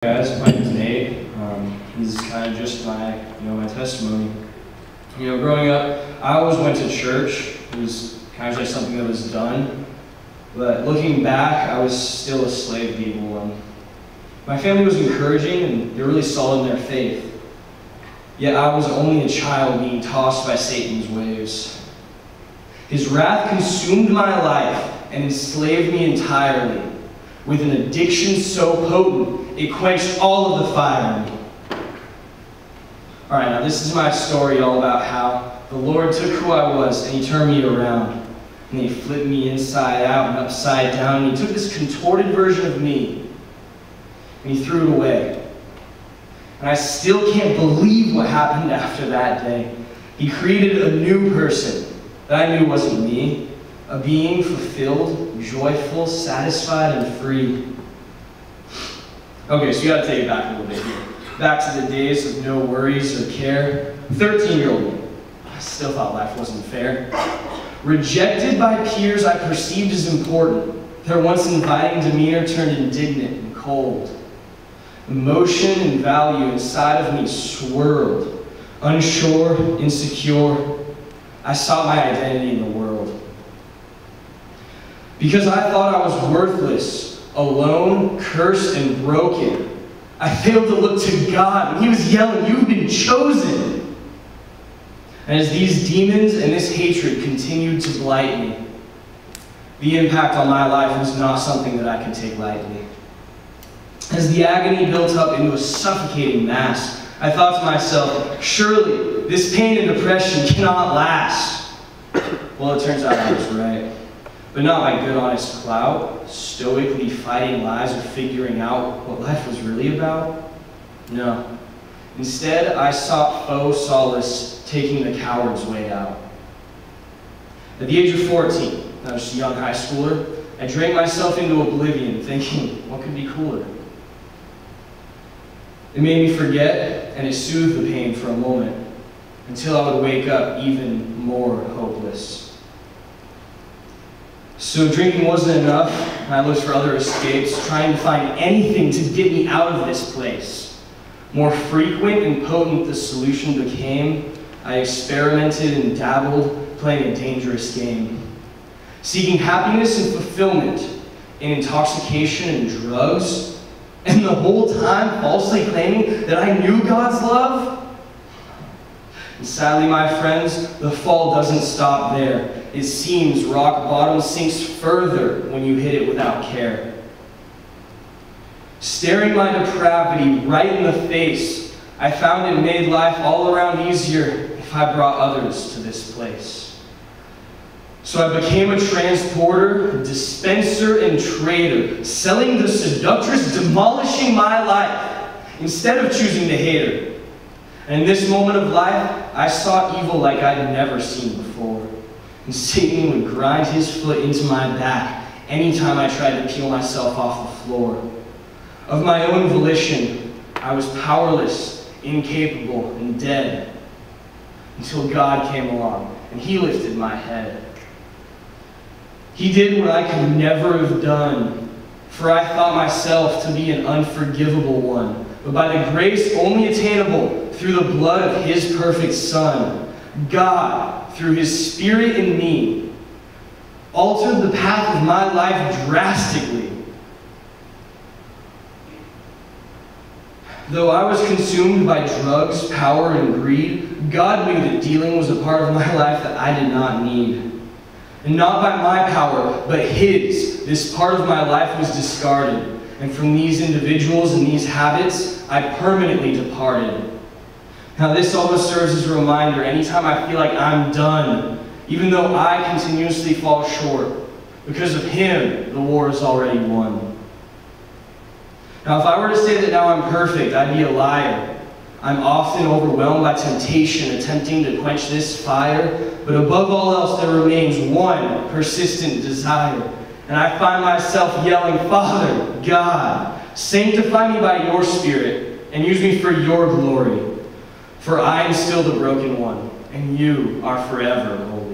Guys, my name's Nate. This is kind of just my, my testimony. Growing up, I always went to church. It was kind of just something that was done. But looking back, I was still a slave to evil one. My family was encouraging, and they were really solid in their faith. Yet I was only a child being tossed by Satan's waves. His wrath consumed my life and enslaved me entirely, with an addiction so potent it quenched all of the fire in me. Alright, now this is my story all about how the Lord took who I was and He turned me around. And He flipped me inside out and upside down. And He took this contorted version of me and He threw it away. And I still can't believe what happened after that day. He created a new person that I knew wasn't me. A being fulfilled, joyful, satisfied, and free. Okay, so you gotta take it back a little bit here. Back to the days of no worries or care. 13-year-old me. I still thought life wasn't fair. Rejected by peers I perceived as important. Their once inviting demeanor turned indignant and cold. Emotion and value inside of me swirled. Unsure, insecure, I sought my identity in the world. Because I thought I was worthless, alone, cursed, and broken, I failed to look to God when He was yelling, "You've been chosen!" And as these demons and this hatred continued to blight me, the impact on my life was not something that I could take lightly. As the agony built up into a suffocating mass, I thought to myself, surely this pain and depression cannot last. Well, it turns out I was right. But not by good, honest clout, stoically fighting lies or figuring out what life was really about. No. Instead, I sought faux solace, taking the coward's way out. At the age of 14, I was just a young high schooler, I drank myself into oblivion, thinking, what could be cooler? It made me forget, and it soothed the pain for a moment, until I would wake up even more hopeless. So drinking wasn't enough, and I looked for other escapes, trying to find anything to get me out of this place. More frequent and potent the solution became, I experimented and dabbled, playing a dangerous game. Seeking happiness and fulfillment in intoxication and drugs, and the whole time falsely claiming that I knew God's love. And sadly, my friends, the fall doesn't stop there. It seems rock bottom sinks further when you hit it without care. Staring my depravity right in the face, I found it made life all around easier if I brought others to this place. So I became a transporter, dispenser, and trader, selling the seductress, demolishing my life, instead of choosing the hater. And in this moment of life, I saw evil like I'd never seen before. And Satan would grind his foot into my back anytime I tried to peel myself off the floor. Of my own volition, I was powerless, incapable, and dead, until God came along, and He lifted my head. He did what I could never have done, for I thought myself to be an unforgivable one, but by the grace only attainable through the blood of His perfect Son, God, through His Spirit in me, altered the path of my life drastically. Though I was consumed by drugs, power, and greed, God knew that dealing was a part of my life that I did not need. And not by my power, but His, this part of my life was discarded. And from these individuals and these habits, I permanently departed. Now this always serves as a reminder anytime I feel like I'm done, even though I continuously fall short. Because of Him, the war is already won. Now if I were to say that now I'm perfect, I'd be a liar. I'm often overwhelmed by temptation, attempting to quench this fire, but above all else there remains one persistent desire. And I find myself yelling, Father, God, sanctify me by Your Spirit, and use me for Your glory. For I am still the broken one, and You are forever holy.